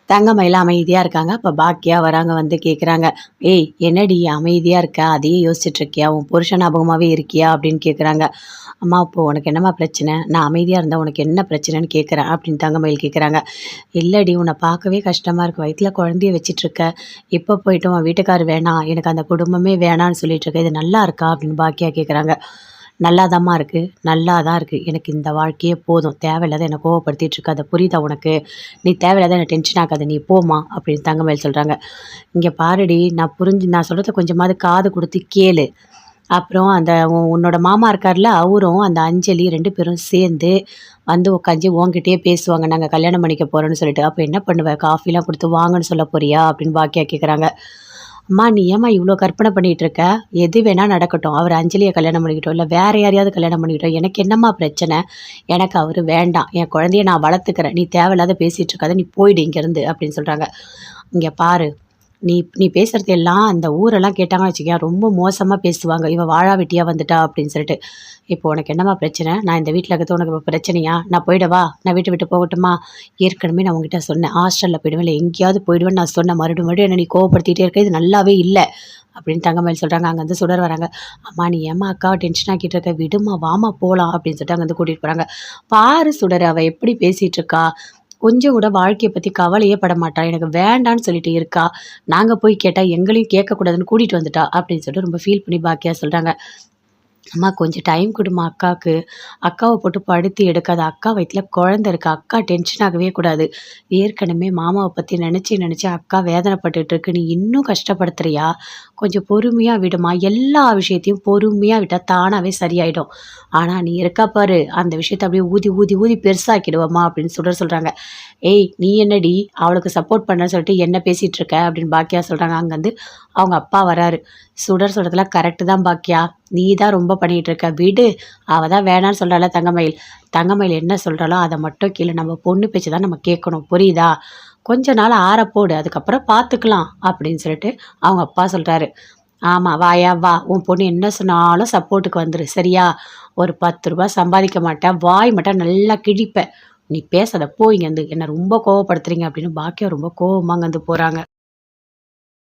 தங்கமயில அமைதியா இருக்காங்க. அப்ப பாக்கியா வராங்க, வந்து கேட்குறாங்க. "ஏய் என்னடி அமைதியா இருக்க? அதையே யோசிச்சுட்டு இருக்கியா? உன் புருஷன் ஞாபகமாவே இருக்கியா?" அப்படின்னு கேட்குறாங்க. "அம்மா இப்போ உனக்கு என்னம்மா பிரச்சனை? நான் அமைதியா இருந்தா உனக்கு என்ன பிரச்சனைன்னு கேட்குறேன்" அப்படின்னு தங்கமயில் கேட்குறாங்க. "இல்லடி உன்னை பார்க்கவே கஷ்டமா இருக்கு. வயித்துல குழந்தைய வச்சுட்டு இருக்க. இப்போ போயிட்டு உன் வீட்டுக்காரர் வேணாம், எனக்கு அந்த குடும்பமே வேணான்னு சொல்லிட்டு இருக்க. இது நல்லா இருக்கா?" அப்படின்னு பாக்கியா கேட்குறாங்க. "நல்லாதாம்மா இருக்கு. நல்லா தான் இருக்கு. எனக்கு இந்த வாழ்க்கையே போதும். தேவையில்லாத என்ன கோவப்படுத்திட்டு இருக்காத. புரியுதா உனக்கு? நீ தேவையில்லாத என்ன டென்ஷன் ஆக்காத. நீ போம்மா" அப்படின்னு தங்கமயில் சொல்றாங்க. "இங்க பாருடி, நான் சொல்றத கொஞ்சமாவது காது குடுத்து கேளு. அப்புறம் அந்த உன்னோட மாமா இருக்கார்ல, அவரும் அந்த அஞ்சலி 2 பேரும் சேர்ந்து வந்து உட்காந்து உன்கிட்டயே பேசுவாங்க. நாங்க கல்யாணம் பண்ணிக்க போறோம்ன்னு சொல்லிட்டு. அப்ப என்ன பண்ணுவ? காஃபிலாம் குடுத்து வாங்கன்னு சொல்ல போறியா?" அப்படின்னு பாக்கியா கேட்குறாங்க. "அம்மா நீ ஏம்மா இவ்ளோ கற்பனை பண்ணிட்டு இருக்க? எது வேணா நடக்கட்டும். அவரு அஞ்சலிய கல்யாணம் பண்ணிக்கிட்டோம், இல்ல வேற யாரையாவது கல்யாணம் பண்ணிக்கிட்டோம். எனக்கு என்னம்மா பிரச்சனை? எனக்கு அவரு வேண்டாம். என் குழந்தைய நான் வளர்த்துக்கிறேன். நீ தேவையில்லாத பேசிட்டு இருக்காத. நீ போயிடு இங்கேருந்து" அப்படின்னு சொல்றாங்க. "இங்க பாரு, நீ நீ பேசுறது எல்லாம் அந்த ஊரெல்லாம் கேட்டாங்கன்னு வச்சுக்கயேன், ரொம்ப மோசமா பேசுவாங்க. இவ வாழா வெட்டியா வந்துட்டா அப்படின்னு சொல்லிட்டு. இப்போ உனக்கு என்னம்மா பிரச்சனை? நான் இந்த வீட்ல இருக்கிறது உனக்கு இப்ப பிரச்சனையா? நான் போயிடவா? நான் வீட்ட விட்டு போகட்டுமா? ஏற்கனவே நான் உன்கிட்ட சொன்னேன். ஹாஸ்டல்ல போயிடுவேன், இல்ல எங்கேயாவது போயிடுவேன்னு நான் சொன்னேன். மறுபடியும் என்ன நீ கோவப்படுத்திட்டே இருக்க. இது நல்லாவே இல்ல" அப்படின்னு தங்கமயில் சொல்றாங்க. அங்கேருந்து சுடர் வராங்க. "அம்மா நீ ஏம்மா அக்காவ டென்ஷன் ஆக்கிட்டு இருக்க? விடும்மா, வாம்மா போலாம்" அப்படின்னு சொல்லிட்டு அங்கேருந்து கூட்டிட்டு போறாங்க. "பாரு சுடர், அவ எப்படி பேசிட்டு இருக்கா? கொஞ்சம் கூட வாழ்க்கைய பத்தி கவலையே பட மாட்டா. எனக்கு வேண்டான்னு சொல்லிட்டு இருக்கா. நாங்க போய் கேட்டா எங்களையும் கேட்கக்கூடாதுன்னு கூட்டிட்டு வந்துட்டா" அப்படின்னு சொல்லிட்டு ரொம்ப ஃபீல் பண்ணி பாக்கியா சொல்றாங்க. "அம்மா கொஞ்சம் டைம் குடும்மா அக்காக்கு. அக்காவ போட்டு படுத்தி எடுக்காத. அக்கா வயித்துல குழந்தை இருக்கு. அக்கா டென்ஷன் ஆகவே கூடாது. ஏற்கனவே மாமாவ பத்தி நெனச்சு நெனச்சு அக்கா வேதனைப்பட்டுட்டு இருக்கு. நீ இன்னும் கஷ்டப்படுத்துறியா? கொஞ்சம் பொறுமையா விடும்மா. எல்லா விஷயத்தையும் பொறுமையா விட்டா தானாவே சரியாயிடும். ஆனா நீ இருக்கா பாரு, அந்த விஷயத்த அப்படியே ஊதி ஊதி ஊதி பெருசாக்கிடுவம்மா" அப்படின்னு சுடர் சொல்றாங்க. "ஏய் நீ என்னடி அவளுக்கு சப்போர்ட் பண்ணன்னு சொல்லிட்டு என்ன பேசிட்டு இருக்க?" அப்படின்னு பாக்கியா சொல்றாங்க. அங்கருந்து அவங்க அப்பா வராரு. "சுடர் சொல்றதெல்லாம் கரெக்ட்டு தான் பாக்கியா. நீ தான் ரொம்ப பண்ணிட்டு இருக்க. விடு. அவ தான் வேணான்னு சொல்றால்ல தங்கமயில். தங்கமயில் என்ன சொல்றாளோ அத மட்டும் கேளு. நம்ம பொண்ணு பேச்ச தான் நம்ம கேட்கணும். புரியுதா? கொஞ்ச நாள் ஆறப்போடு. அதுக்கப்புறம் பார்த்துக்கலாம்" அப்படின்னு சொல்லிட்டு அவங்க அப்பா சொல்றாரு. "ஆமா வாயா வா. உன் பொண்ணு என்ன சொன்னாலும் சப்போர்ட்டுக்கு வந்துரு. சரியா? ஒரு ₹10 சம்பாதிக்க மாட்ட. வாய் மட்டும் நல்லா கிழிப்ப. நீ பேசாத. போ இங்கேருந்து. என்ன ரொம்ப கோவப்படுத்துறீங்க" அப்படின்னு பாக்கியா ரொம்ப கோவமா அங்கேருந்து போறாங்க.